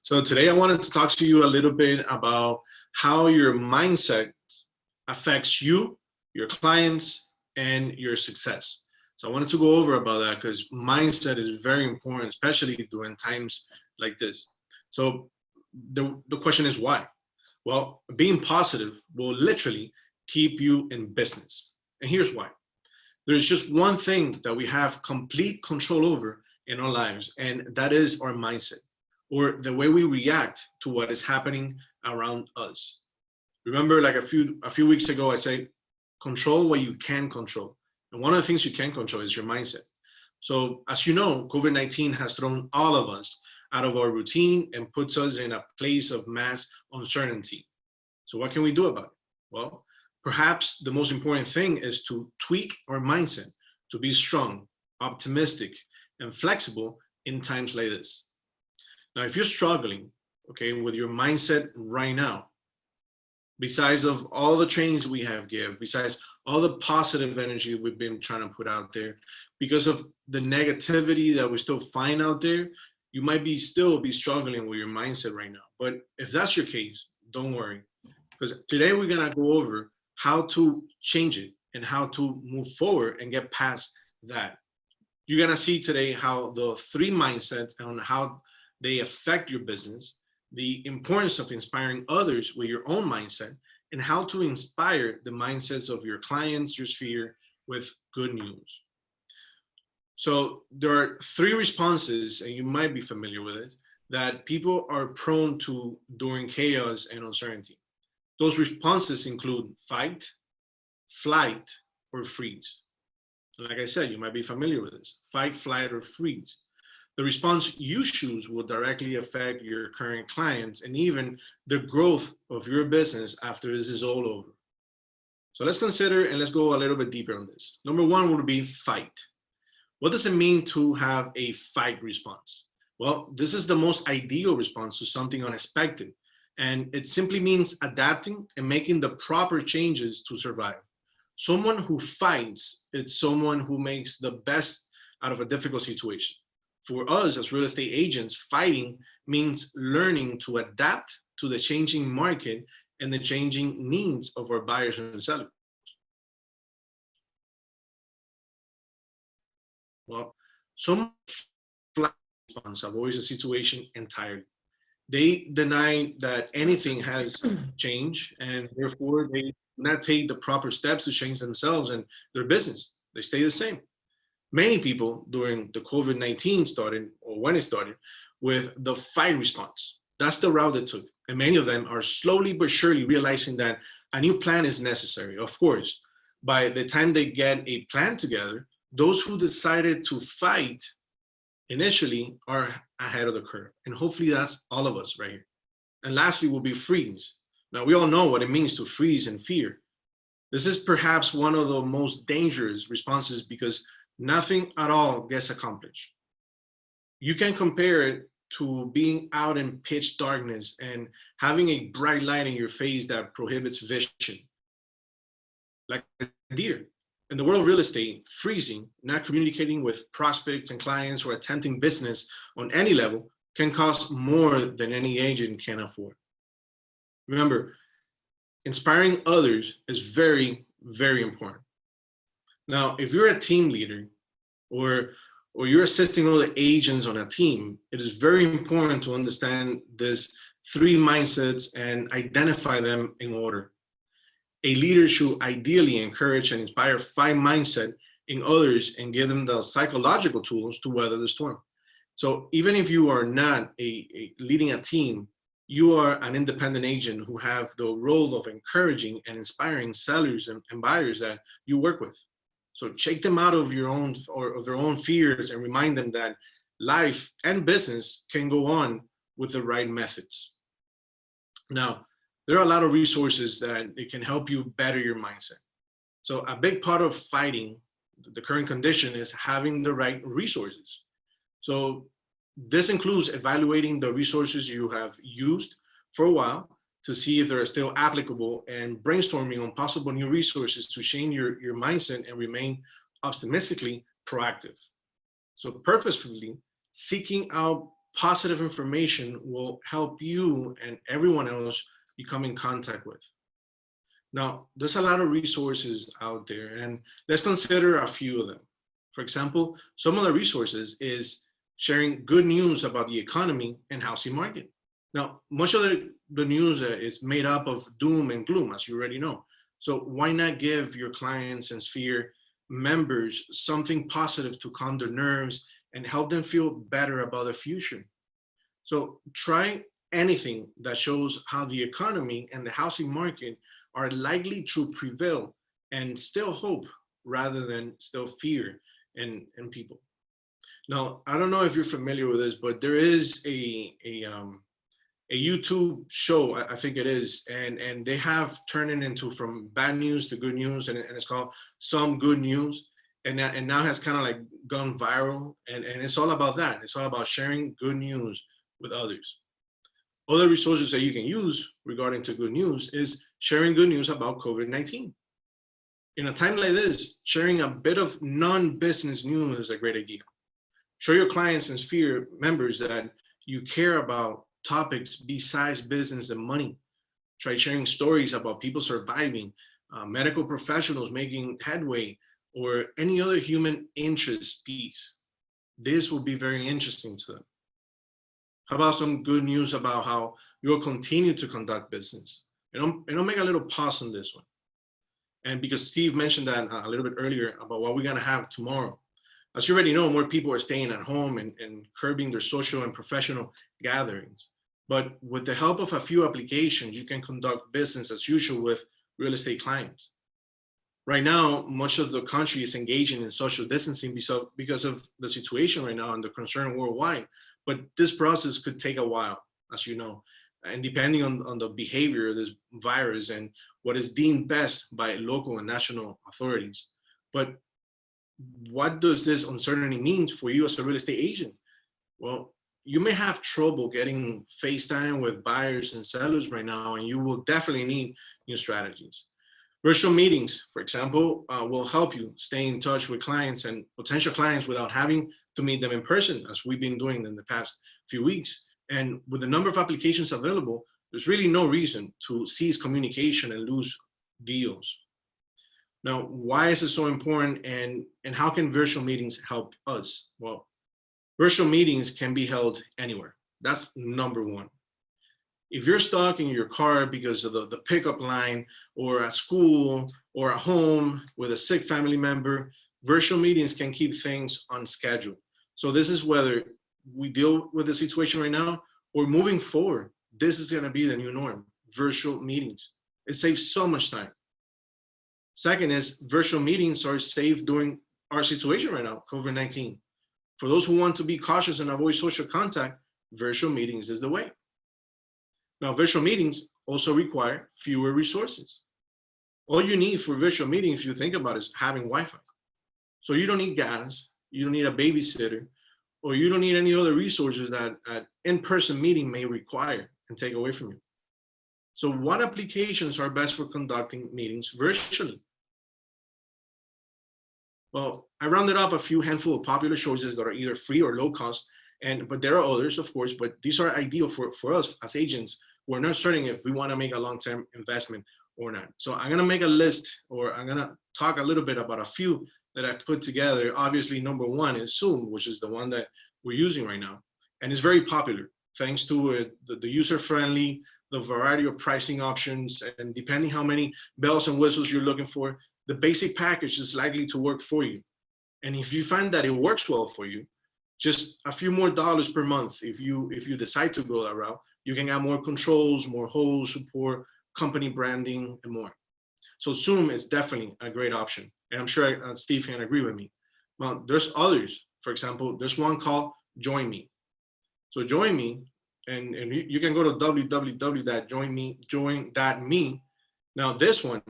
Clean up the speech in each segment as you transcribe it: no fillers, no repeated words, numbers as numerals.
So today I wanted to talk to you a little bit about how your mindset affects you, your clients, and your success. So I wanted to go over about that because mindset is very important, especially during times like this. So the question is why? Well, being positive will literally keep you in business. And here's why. There's just one thing that we have complete control over in our lives, and that is our mindset, or the way we react to what is happening around us. Remember, like a few weeks ago, I said, control what you can control. And one of the things you can control is your mindset. So as you know, COVID-19 has thrown all of us out of our routine and puts us in a place of mass uncertainty. So what can we do about it? Well, perhaps the most important thing is to tweak our mindset to be strong, optimistic, and flexible in times like this. Now, if you're struggling, okay, with your mindset right now, besides of all the trainings we have given, besides all the positive energy we've been trying to put out there, because of the negativity that we still find out there, you might still be struggling with your mindset right now. But if that's your case, don't worry, because today we're gonna go over how to change it and how to move forward and get past that. You're gonna see today how the three mindsets and how they affect your business, the importance of inspiring others with your own mindset, and how to inspire the mindsets of your clients, your sphere, with good news. So there are three responses, and you might be familiar with it, that people are prone to during chaos and uncertainty. Those responses include fight, flight, or freeze. Like I said, you might be familiar with this: fight, flight, or freeze. The response you choose will directly affect your current clients and even the growth of your business after this is all over. So let's consider and let's go a little bit deeper on this. Number one would be fight. What does it mean to have a fight response? Well, this is the most ideal response to something unexpected, and it simply means adapting and making the proper changes to survive. Someone who fights is someone who makes the best out of a difficult situation. For us as real estate agents, fighting means learning to adapt to the changing market and the changing needs of our buyers and sellers. Well, some response avoids the situation entirely. They deny that anything has changed, and therefore they do not take the proper steps to change themselves and their business. They stay the same. Many people during the COVID-19 started, or when it started, with the fight response. That's the route they took. And many of them are slowly but surely realizing that a new plan is necessary. Of course, by the time they get a plan together, those who decided to fight initially are ahead of the curve. And hopefully that's all of us right here. And lastly will be freeze. Now we all know what it means to freeze and fear. This is perhaps one of the most dangerous responses because nothing at all gets accomplished. You can compare it to being out in pitch darkness and having a bright light in your face that prohibits vision, like a deer. In the world of real estate, freezing, not communicating with prospects and clients or attempting business on any level can cost more than any agent can afford. Remember, inspiring others is very, very important. Now, if you're a team leader or you're assisting other agents on a team, it is very important to understand these three mindsets and identify them in order. A leader should ideally encourage and inspire fight mindset in others and give them the psychological tools to weather the storm. So even if you are not leading a team, you are an independent agent who have the role of encouraging and inspiring sellers and buyers that you work with. So shake them out of your own or of their own fears and remind them that life and business can go on with the right methods. Now, there are a lot of resources that it can help you better your mindset. So a big part of fighting the current condition is having the right resources. So this includes evaluating the resources you have used for a while to see if they're still applicable and brainstorming on possible new resources to change your mindset and remain optimistically proactive. So purposefully seeking out positive information will help you and everyone else you come in contact with. Now, there's a lot of resources out there, and let's consider a few of them. For example, some of the resources is sharing good news about the economy and housing market. Now, much of the news is made up of doom and gloom, as you already know. So why not give your clients and Sphere members something positive to calm their nerves and help them feel better about the future? So try anything that shows how the economy and the housing market are likely to prevail and still hope rather than still fear in people. Now, I don't know if you're familiar with this, but there is a YouTube show, I think it is, and they have turned it into from bad news to good news, and it's called Some Good News, and now has kind of like gone viral, and it's all about that. It's all about sharing good news with others. Other resources that you can use regarding to good news is sharing good news about COVID-19. In a time like this, sharing a bit of non-business news is a great idea. Show your clients and Sphere members that you care about topics besides business and money. Try sharing stories about people surviving, medical professionals making headway, or any other human interest piece. This will be very interesting to them. How about some good news about how you'll continue to conduct business? And I'll make a little pause on this one. And because Steve mentioned that a little bit earlier about what we're gonna have tomorrow. As you already know, more people are staying at home and curbing their social and professional gatherings. But with the help of a few applications, you can conduct business as usual with real estate clients. Right now, much of the country is engaging in social distancing because of the situation right now and the concern worldwide. But this process could take a while, as you know, and depending on the behavior of this virus and what is deemed best by local and national authorities. But what does this uncertainty mean for you as a real estate agent? Well, you may have trouble getting FaceTime with buyers and sellers right now, and you will definitely need new strategies. Virtual meetings, for example, will help you stay in touch with clients and potential clients without having to meet them in person, as we've been doing in the past few weeks. And with the number of applications available, there's really no reason to cease communication and lose deals. Now, why is it so important, and how can virtual meetings help us? Well, virtual meetings can be held anywhere. That's number one. If you're stuck in your car because of the pickup line, or at school, or at home with a sick family member, virtual meetings can keep things on schedule. So this is whether we deal with the situation right now or moving forward, this is gonna be the new norm, virtual meetings. It saves so much time. Second is virtual meetings are safe during our situation right now, COVID-19. For those who want to be cautious and avoid social contact, virtual meetings is the way. Now, virtual meetings also require fewer resources. All you need for virtual meetings, if you think about it, is having Wi-Fi. So you don't need gas, you don't need a babysitter, or you don't need any other resources that an in-person meeting may require and take away from you. So what applications are best for conducting meetings virtually? Well, I rounded up a few handful of popular choices that are either free or low cost, but there are others, of course, but these are ideal for us as agents. We're not certain if we want to make a long-term investment or not. So I'm gonna make a list, or I'm gonna talk a little bit about a few that I put together. Obviously, number one is Zoom, which is the one that we're using right now. And it's very popular thanks to the user-friendly, the variety of pricing options, and depending how many bells and whistles you're looking for, the basic package is likely to work for you. And if you find that it works well for you, just a few more dollars per month, if you decide to go that route, you can add more controls, more host support, company branding, and more. So Zoom is definitely a great option. And I'm sure Steve can agree with me. Well, there's others. For example, there's one called Join Me. So Join Me, and you can go to www.join.me. Now this one,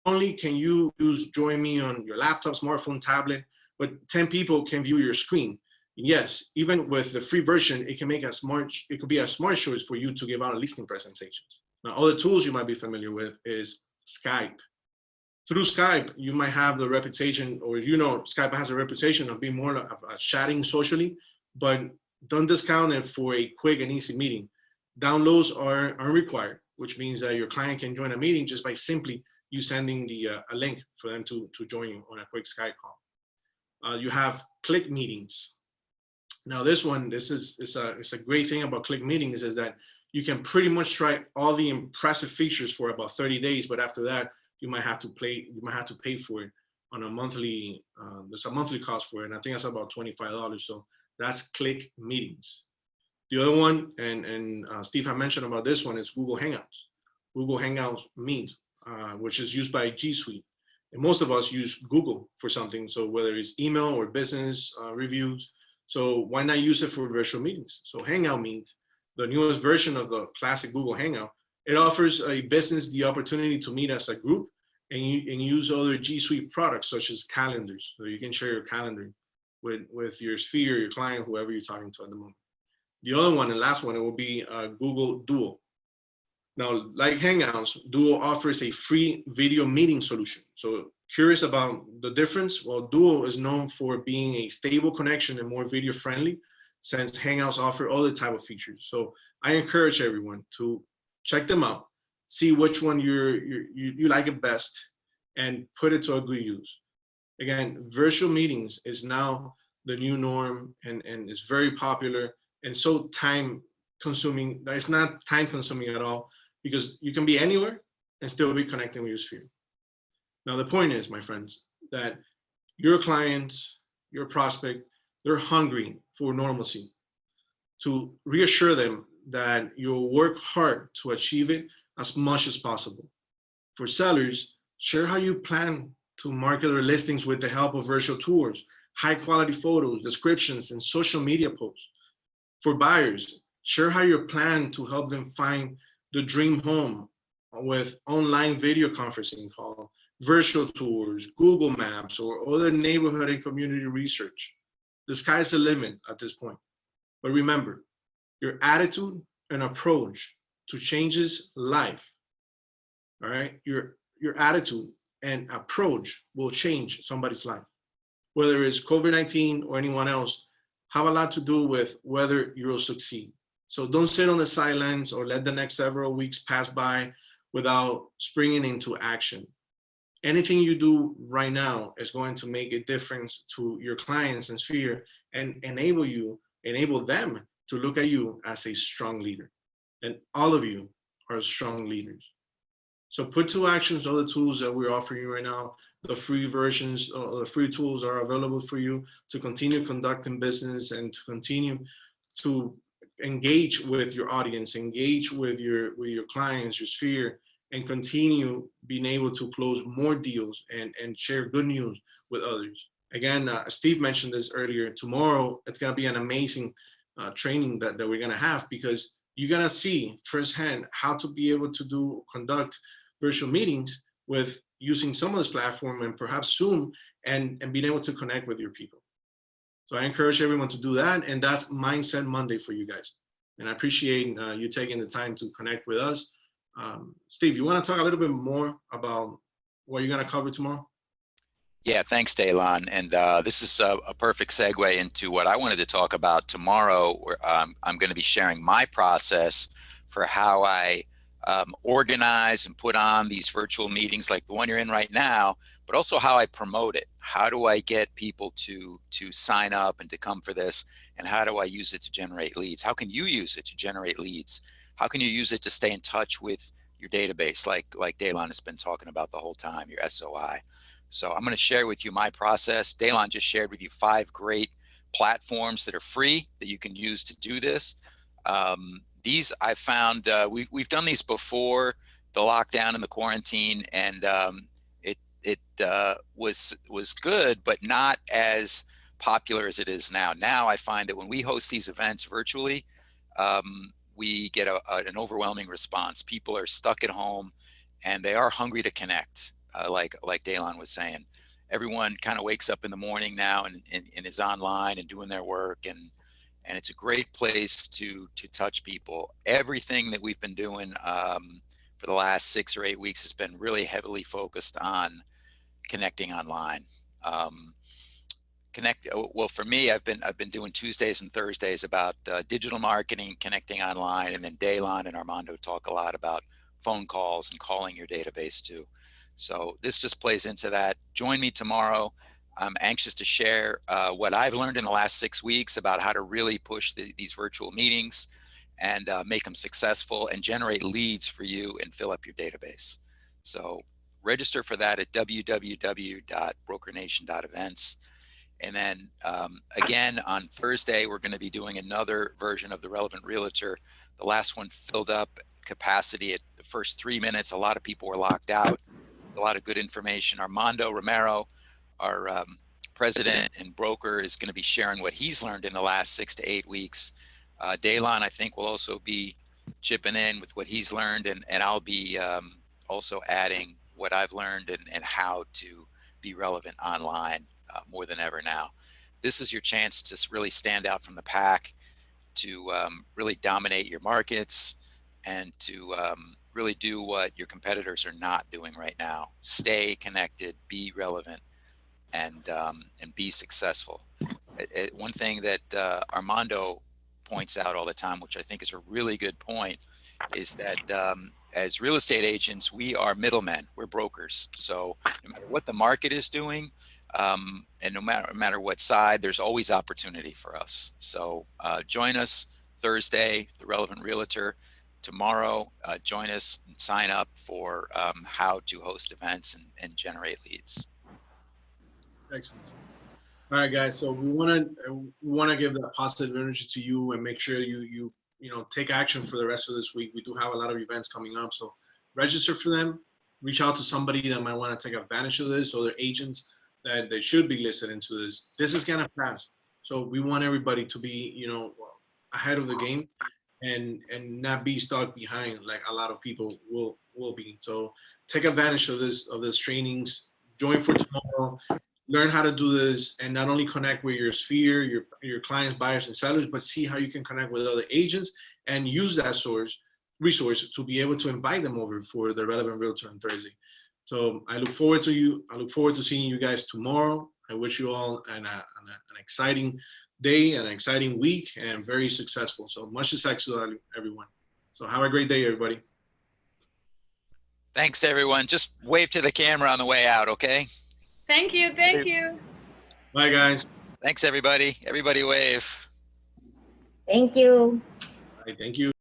only can you use Join Me on your laptop, smartphone, tablet, but 10 people can view your screen. Yes, even with the free version, it could be a smart choice for you to give out listing presentations. Now, other tools you might be familiar with is Skype. through Skype, you might have the reputation, or Skype has a reputation of being more of a chatting socially, but don't discount it for a quick and easy meeting. Downloads are required, which means that your client can join a meeting just by simply you sending a link for them to join you on a quick Skype call. You have click meetings. Now this is a great thing about click meetings is that you can pretty much try all the impressive features for about 30 days, but after that, you might have to pay for it on a monthly, there's a monthly cost for it, and I think that's about $25. So that's click meetings. The other one, and Steve had mentioned about this one, is Google Hangouts. Google Hangouts Meet, which is used by G Suite. And most of us use Google for something. So whether it's email or business reviews, so why not use it for virtual meetings? So Hangout Meet, the newest version of the classic Google Hangout, it offers a business the opportunity to meet as a group and use other G Suite products such as calendars. So you can share your calendar with your sphere, your client, whoever you're talking to at the moment. The other one and last one, it will be Google Duo. Now, like Hangouts, Duo offers a free video meeting solution. So curious about the difference? Well, Duo is known for being a stable connection and more video friendly, since Hangouts offer other type of features. So I encourage everyone to check them out, see which one you like it best, and put it to a good use. Again, virtual meetings is now the new norm, and it's very popular and so time consuming. It's not time consuming at all, because you can be anywhere and still be connecting with your sphere. Now, the point is, my friends, that your clients, your prospect, they're hungry for normalcy. To reassure them that you'll work hard to achieve it as much as possible. For sellers, share how you plan to market their listings with the help of virtual tours, high quality photos, descriptions, and social media posts. For buyers, share how you plan to help them find the dream home with online video conferencing call, virtual tours, Google Maps, or other neighborhood and community research. The sky's the limit at this point. But remember, your attitude and approach to changes life. All right, your attitude and approach will change somebody's life. Whether it's COVID-19 or anyone else, have a lot to do with whether you'll succeed. So don't sit on the sidelines or let the next several weeks pass by without springing into action. Anything you do right now is going to make a difference to your clients and sphere, and enable them to look at you as a strong leader. And all of you are strong leaders. So put to actions all the tools that we're offering you right now. The free versions, the free tools are available for you to continue conducting business and to continue to engage with your audience, engage with your clients, your sphere, and continue being able to close more deals and share good news with others. Again, Steve mentioned this earlier. Tomorrow, it's going to be an amazing training that we're going to have, because you're going to see firsthand how to be able to conduct virtual meetings with using some of this platform and perhaps Zoom, and being able to connect with your people. So I encourage everyone to do that. And that's Mindset Monday for you guys. And I appreciate you taking the time to connect with us. Steve, you want to talk a little bit more about what you're going to cover tomorrow? Yeah, thanks, Daylon. And this is a perfect segue into what I wanted to talk about tomorrow, where I'm going to be sharing my process for how I organize and put on these virtual meetings like the one you're in right now, but also how I promote it. How do I get people to sign up and to come for this? And how do I use it to generate leads? How can you use it to generate leads? How can you use it to stay in touch with your database, like Daylon has been talking about the whole time, your SOI? So I'm going to share with you my process. Daylon just shared with you 5 great platforms that are free that you can use to do this. These I found, we've done these before the lockdown and the quarantine, and it was good, but not as popular as it is now. Now I find that when we host these events virtually, we get an overwhelming response. People are stuck at home and they are hungry to connect. Like Daylon was saying, everyone kind of wakes up in the morning now and is online and doing their work, and it's a great place to touch people. Everything that we've been doing for the last 6 or 8 weeks has been really heavily focused on connecting online. Well, for me, I've been doing Tuesdays and Thursdays about digital marketing, connecting online, and then Daylon and Armando talk a lot about phone calls and calling your database too. So this just plays into that. Join me tomorrow. I'm anxious to share what I've learned in the last 6 weeks about how to really push these virtual meetings and make them successful and generate leads for you and fill up your database. So register for that at www.brokernation.events. And then again, on Thursday, we're going to be doing another version of the Relevant Realtor. The last one filled up capacity at the first 3 minutes. A lot of people were locked out. A lot of good information. Armando Romero, our president and broker, is going to be sharing what he's learned in the last 6 to 8 weeks. Daylon, I think, will also be chipping in with what he's learned, and I'll be also adding what I've learned and how to be relevant online more than ever now. This is your chance to really stand out from the pack, to really dominate your markets, and to really do what your competitors are not doing right now. Stay connected, be relevant, and be successful. One thing that Armando points out all the time, which I think is a really good point, is that as real estate agents, we are middlemen, we're brokers. So no matter what the market is doing, and no matter what side, there's always opportunity for us. So join us Thursday, the Relevant Realtor. Tomorrow, join us and sign up for how to host events and generate leads. Excellent. All right, guys. So we want to give that positive energy to you and make sure you take action for the rest of this week. We do have a lot of events coming up, so register for them. Reach out to somebody that might want to take advantage of this, or their agents that they should be listening to this. This is gonna pass, so we want everybody to be ahead of the game and not be stuck behind like a lot of people will be. So take advantage of this trainings. Join for tomorrow. Learn how to do this, and not only connect with your sphere, your clients, buyers, and sellers, but see how you can connect with other agents and use that resource to be able to invite them over for the Relevant Realtor on Thursday. So I look forward to you. I look forward to seeing you guys tomorrow. I wish you all an exciting day, an exciting week, and very successful. So much success to everyone. So have a great day, everybody. Thanks, everyone. Just wave to the camera on the way out, okay? Thank you. Thank you. Bye, guys. Thanks, everybody. Everybody wave. Thank you. All right, thank you.